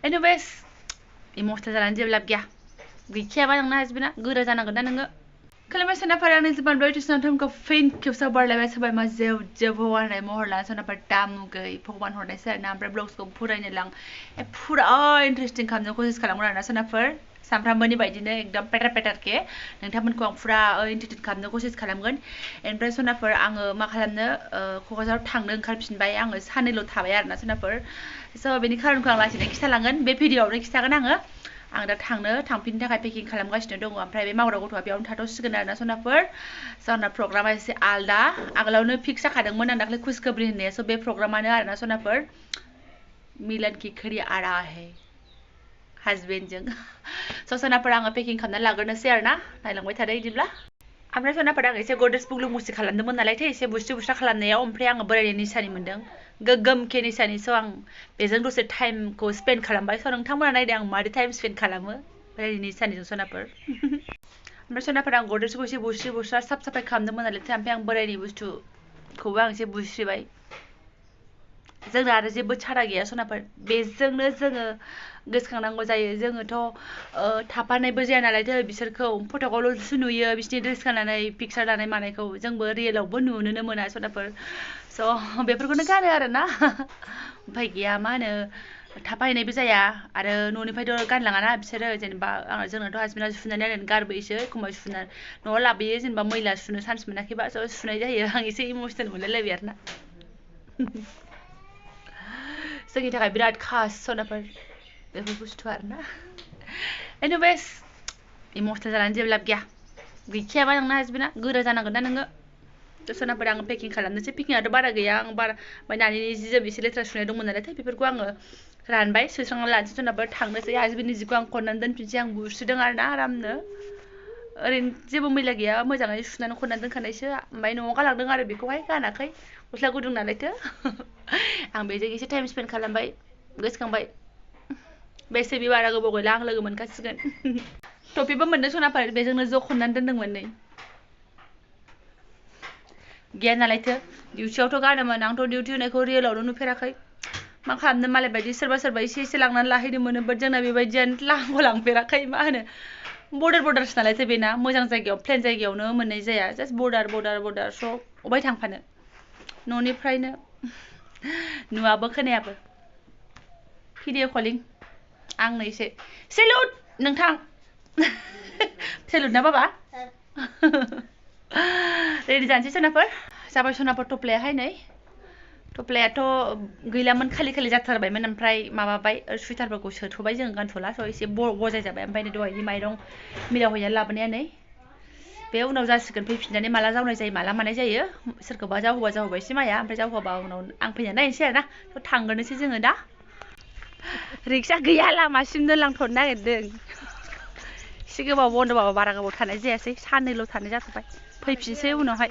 anyways emotional जानानै जेबो लाब गैया गैखायाबा नोंना हासबेन्डआ गोरा जानांगोन ना नोङो खुलुमबाय सोनाफोर आंनि जोबोद ब्राइटिस नोंथांमोनखौ फिन खेबसे बारलायबाय सोरबाय मा जेव हरनाय महर लाना सोनाफोर दामुगै भगबान हरनायसै आरोना ओमफ्राय ब्लग्सखौ फरायनो लां फुरा इन्टारेस्टिं खालामनो कसिस खालामगोन आरोना सोनाफोर सामफ्रामबोनि बायदिनो एकदम पेटारके नोंथांमोनखौ आं फुरा इन्टारटेन खालामनो कसिस खालामगोन ओमफ्राय सोनाफोर आङो मा खालामनो क'क्राझाराव थांनो ओंखारफिनबाय आङो साननैल' थाबाय आरोना सोनाफोर स' बेनि खारनखौ आं लासैनो खिथालांगोन बे भिडिअ'आवनो खिथागोन आङो आं दा थांफिननो थाखाय पेकिं खालामगासिनो दङ ओमफ्राय बे मावग्रा गथ'आ बेयावनो थाथ'सिगोन आरोना सोनाफोर जोंना प्रग्रामा एसे आलदा आगोलावनो फिक्स जाखादोंमोन आं दाख्लै खुसखबरी होननाया स' बे प्रग्रामानो आरोना सोनाफोर मिलन की खड़ी आ रहा है हासबेन्डजों स' सोनाफोर आङो पेकिं खालामनानै लाग्रोनोसै आरोना नायलांबाय थादो बिदिब्ला ओमफ्राय सोनाफोर आं एसे गद्रेज बुग्लुंबुसि खालामदोंमोन नालायथो एसे बुस्रि खालामनायाव ओमफ्राय आङो बोरायनि निसानि मोन्दों गोग्गोमखे निसानि स' आं बेजों दसे टाइमखौ स्पेन्ड खालामबाय स' नोंथांमोना नायदो आं मारै टाइम स्पेन्ड खालामो बोरायनि निसानिजों सोनाफोर ओमफ्राय सोनाफोर आं गद्रेजखौ एसे बुस्रा साफ साफाय खालामदोंमोन नालायथो ओमफ्राय आं बोरायनि बुस्थुखौबो आं एसे बुस्रिबाय जोंना आरो जेबो सारा गैया सोनाफोर बेजोंनो जोङो गोसोखांनांगौ जायो जोङोथ' थाफानायबो जाया नालायथो बिसोरखौ फटकआवल'सो नुयो बिसोरनि ड्रेस गाननानै पिक्सार लानाय मानायखौ जोंबो रियेलावबो नुनोनो मोना सोनाफोर स' बेफोरखौनो गानो आरोना उफाय गैया मा होनो थाफाहैनायबो जाया आरो न'निफ्रायथ' गानलाङाना बिसोरो जेनेबा जोंनाथ' हासबेन्डआ सुनानै ओरैनो गारबोयोसो एखमबा सुनानै न'आव लाबोयो जेनेबा मैला सुनो चान्स मोनाखैबा स' सुनाय जायो आं एसे इमसनेल मोनलायलायबाय आरोना जोंनि थाखाय बिराद खास सोनाफोर बेफोर बुस्थुआ आरोना एनिवेज इमसनेल जानानै जेबो लाब गैया गैखायाबा नोंना हासबेन्डआ गोरा जानांगोन ना नोङो सोनाफोर आङो पेकिं खालामनोसै पेकिंआथ' बारा गैया आं बारा नानि जि जोम एसे लेथ्रा सुनाय दंमोन नालायथाय बेफोरखौ आङो रानबाय सुस्रांनानै लानोसै सोनाफोर थांनोसै हासबेन्डनि जिखौ आं खननानै दोनफिनसै आं बुस्रिदों आरोना आरामनो ओरैनो जेबो मैला गैया मोजाङै सुनानै खननानै दोनखानायसो ओमफ्राय न'आव गालांदों आरो बेखौहाय गानाखै गस्ला गुदुं नालायथो आं बेजों एसे टाइम स्पेन्ड खालामबाय गोसोखांबाय बेसे बे बारा गोबाव गैला आं लोगो मोनखासिगोन टपिबो मोनदों सोनाफोर बेजोंनो ज' खननानै दोनदोंमोन नै गैया नालायथो डिउटियावथ' गानोमोन आंथ' डिउटि होनायखौ रियेलावनो नुफेराखै मा खालामनो मालाय बायदि सोरबा एसे लांनानै लाहैनो मोनो बाट जोंना बेबायदियानो लांफेराखै मा होनो बर्डारसो नालायथो बेना मोजां जायगायाव प्लेन जायगायावनो मोननाय जाया जास्ट बर्डार स' अबाय थांफानो न'निफ्रायनो नुवाबो खोनायाबो भिडिअ कलिं आंनो एसे सेलुट नोंथां सेलुट ना बाबा रेडि जानोसै सोनाफोर जाबाय सोनाफोर टप्लायाहाय नै टप्लायाथ' गैलामोन खालि जाथारबायमोन ओमफ्राय माबाबाय सुइटारफोरखौ सोथ'बाय जों गानथ'ला स' एसे बजाय जाबाय ओमफ्राय नै दहायनि माइरं मिलाव हैनानै लाबोनाया नै बे उनाव जासिगोन फैफिननानै माला जावनाय जायो माला मानाय जायो सोरखौबा जावहोबा एसे माया ओमफ्राय जावहोबा उनाव आं फैनानै नायनोसै आरोना थ' थांग्रोनोसै जोङो दा रिक्सा गैया लामासिमनो लांथ'नो नागिरदों एसे गोबाव बन्द'बाबो बारा गोबाव थानाय जायासै साननैल' थानाय जाथ'बाय फैफिनसै उनावहाय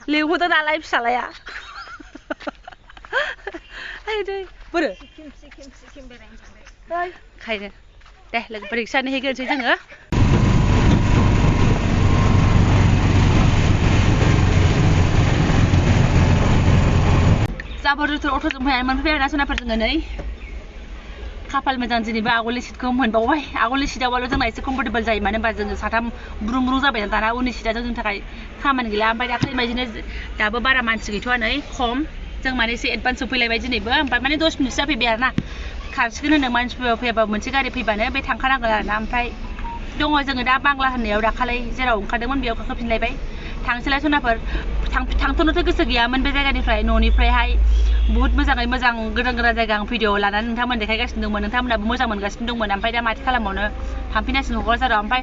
लिंहरदों नालाय फिसालाया बोरो खायनो दे लोगोफोर रिक्सा नेहैग्रोनोसै जोङो जाबोर जुथुर अट'जों मोनफैबाय आरोना सोनाफोर जोङो नै खाफाल मोजां दिनैबो आगलनि सिटखौ मोनबावबाय आगलनि सिटआवबाल' जोंना एसे कम्फर्टेबल जायो मानो होनबा जोङो साथाम ब्रुं जाबाय दाना उननि सिटआ जोंनि थाखाय खामानि गैला ओमफ्राय दाख्लै बायदिनो दाबो बारा मानसि गैथ'वा नै खम जों माने एसे एडभान्स सफैलायबाय दिनैबो ओमफ्राय माने 10 मिनिटसो जाफैबाय आरोना खारसिगोन होनदों मानसिफोर फैयाबा मोनसे गारि फैबानो बे थांखानांगोन आरोना ओमफ्राय दङ जोङो दा बांला होननायाव दाखालै जेराव ओंखारदोंमोन बेयाव गाखोफिनलायबाय थांसैलाय सोनाफोर थांथ'नोथ' गोसो गैयामोन बे जायगानिफ्राय न'निफ्रायहाय बहुत मोजाङै मोजां गोदान जायगा आं भिडिअ लानानै नोंथांमोन देखायगासिनो दंमोन नोंथांमोनाबो मोजां मोनगासिनो दंमोन ओमफ्राय दा माथो खालामबावनो थांफिननांसिगोन क'क्राझाराव ओमफ्राय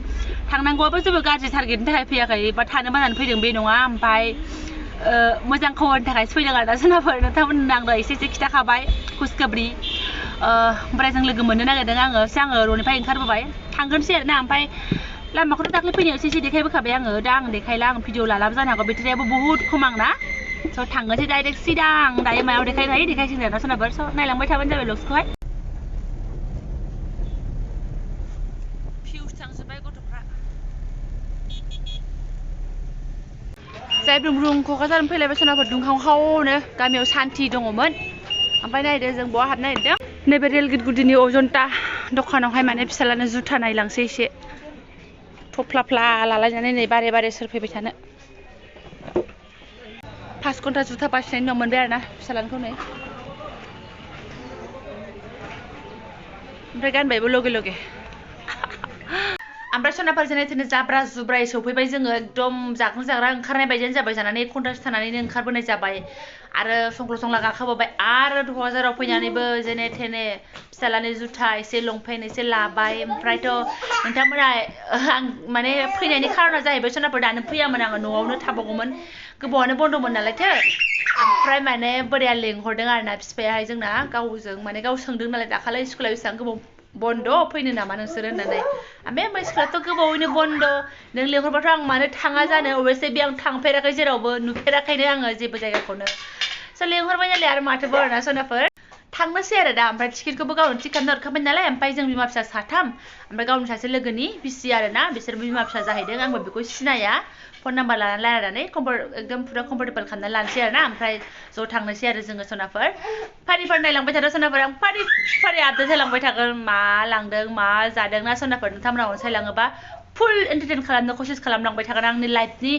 थांनांगौआबो जेबो गाज्रि टारगेटनि थाखाय फैयाखै बा थानो बानानै फैदों बे नङा ओमफ्राय मोजां खबरनि थाखायसो फैदों आरोना सोनाफोर नोंथांमोननो आं एसे खिथाखाबाय खुसखबरी ओमफ्राय जों लोगो मोननो नागिरदों आङो न'निफ्राय ओंखारबोबाय थांग्रोनोसै आरोना ओमफ्राय लामाखौथ' दाख्लै फैनायाव एसे देखायबोखाबाय आङो दा आं देखायला आं भिडिअ लालाबो जानो हागौ बेटारियाबो बहुत खम आंना स' थांनोसै डाइरेक्ट सिदा आं दायो मायाव देखायनो हायो देखायसिगोन आरोना सोनाफोर स' नायलांबाय थाबानो जाबाय ब्लग्सखौहाय फिउस थांजोब्बाय गथ'फ्रा जाय ब्रुं क'क्राझार फैलायबाय सोनाफोर दुंहावहावनो गामियाव सान्थि दङमोन ओमफ्राय नायदो जों बहा हाबनो नागिरदों नैबे रेलगिटगुदिनि अजन्ता दखानावहाय माने फिसालानो जुथा नायलांसै एसे थफ्लाफ्ला लालायनानै नै बारे बारे सोर फैबाय थानो 5 घन्टा जुथा बासिनायनि उनाव मोनबाय आरोना फिसालानखौ नै ओमफ्राय गानबायबो लगे लगे ओमफ्राय सनाफोर जेने थेने जाब्रा जुब्राय सौफैबाय जोङो एकदम जाग्रा ओंखारनाय बायदियानो जाबाय जानानै 1 घन्टासो थानानैनो ओंखारबोनाय जाबाय आरो संख्ल' संला गाखोबोबाय आरो क'क्राझाराव फैनानैबो जेने थेने फिसालानि जुथा एसे लंपेन्ट एसे लाबाय ओमफ्रायथ' नोंथांमोना आं माने फैनायनि खारना जाहैबाय सनाफोर दानो फैयामोन आङो न'आवनो थाबावगौमोन गोबावानो बन्द'मोन नालायथो ओमफ्राय माने बोराया लेंहरदों आरोना बिफायाहाय जोंना गावजों माने गाव सोंदों नालाय दाखालै स्कुला बेसेबां गोबाव बन्द' फैनो नामा नोंसोर होननानै ओमफ्राय स्कुलाथ' गोबावैनो बन्द' नों लेंहरबाथ' आं मानो थाङा जानो अबयसे बे आं थांफेराखै जेरावबो नुफेराखैनो आङो जेबो जायगाखौनो स' लेंहरबाय नालाय आरो माथोबो आरोना सनाफोर थांनोसै आरो दा ओमफ्राय टिकेटखौबो गावनो थिक खालामना हरखाबाय नालाय ओमफ्राय जों बिमा फिसा साथाम ओमफ्राय गावनि सासे लोगोनि बिसि आरोना बिसोर बिमा फिसा जाहैदों आंबो बेखौ सिनाया फन नाम्बार लानानै रायलायनानै एकदम फुरा कम्फर्टेबल खालामनानै लानोसै आरोना ओमफ्राय ज' थांनोसै आरो जोङो सनाफोर फारिफोर नायलांबाय थादों सनाफोर आं फारि आपडेट होलांबाय थागोन मा लांदों मा जादों ना सनाफोर नोंथांमोना अनसायलाङोबा फुल एन्टारटेन खालामनो कसिस खालामलांबाय थागोन आंनि लाइफनि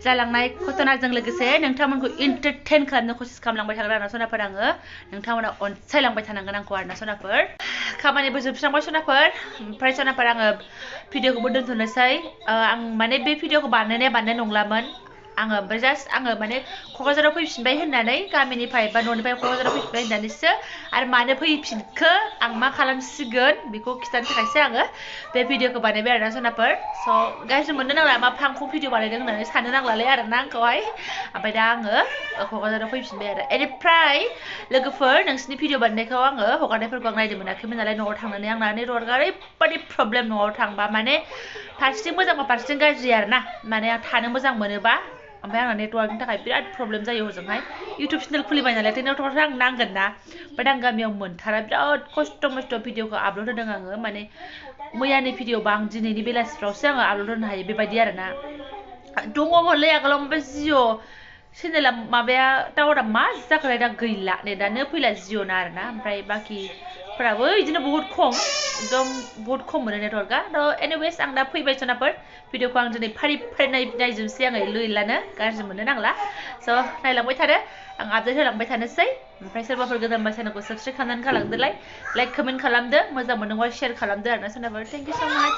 जालांनाय घटनाजों लोगोसे नोंथांमोनखौ एन्टारटेन खालामनो कसिस खालामलांबाय थागोन आरोना सनाफोर आङो नोंथांमोना अनसायलांबाय थानांगोन आंखौ आरोना सनाफोर खामानिबो जोबस्रांबाय सनाफोर ओमफ्राय सनाफोर आङो भिडिअखौबो दोनथ'नोसै आं माने बे भिडिअखौ बानायनाय नंलामोन आङो ओमफ्राय जास्ट आङो माने क'क्राझाराव फैफिनबाय होननानै गामिनिफ्राय बा न'निफ्राय क'क्राझाराव फैफिनबाय होननानैसो आरो मानो फैफिनखो आं मा खालामसिगोन बेखौ खिथानो थाखायसो आङो बे भिडिअखौ बानायबाय आरोना सनाफोर स' गाज्रि मोननो नांला मा फांफुं भिडिअ बानायदों होननानै साननो नांलालै आरोना आंखौहाय ओमफ्राय दा आङो क'क्राझाराव फैफिनबाय आरो बेनिफ्राय लोगोफोर नोंसिनि भिडिअ बानायनायखौ आङो हगारनायफोरखौ आं नायनो मोनाखैमोन नालाय न'आव थांनानै आंना नेटवर्कआ ओरैबायदि प्रब्लेम न'आव थांबा माने फारसेथिं मोजांबा फारसेथिं गाज्रि आरोना माने आं थानो मोजां मोनोबा ओमफ्राय आंना नेटवर्कनि थाखाय बिराद प्रब्लेम जायो हजोंहाय इउटुब चेनेल खुलिबाय नालाय नेटवर्कआथ' आं नांगोन ना बाट आं गामियाव मोनथारा बिराद खस्थ' मस्थ' भिडिअखौ आपल'ड होदों आङो माने मैयानि भिडिअबा आं दिनैनि बेलासिफ्रावसो आङो आपल'ड होनो हायो बेबायदि आरोना दङमोनलै आगोलाव ओमफ्राय जिअ' चेनेला माबाया टावारा मा जाखोलाय दा गैला नेटानो फैला जिअ'ना आरोना ओमफ्राय बाखिफोराबो बिदिनो बहुत खम एकदम बहुत खम मोनो नेटवर्कआ थ' एनिवेज आं दा फैबाय सनाफोर भिडिअखौ आं दिनै फारि नायजोबसै आङो लैलानो गाज्रि मोननो नांला स' नायलांबाय थादो आं आपडेट होलांबाय थानोसै ओमफ्राय सोरबाफोर गोदानबा चेनेलखौ साबसक्राइब खालामनानै गालांदोलाय लाइक कमेन्ट खालामदो मोजां मोनदोंबा शेयार खालामदो आरोना सनाफोर थेंक इउ स' माच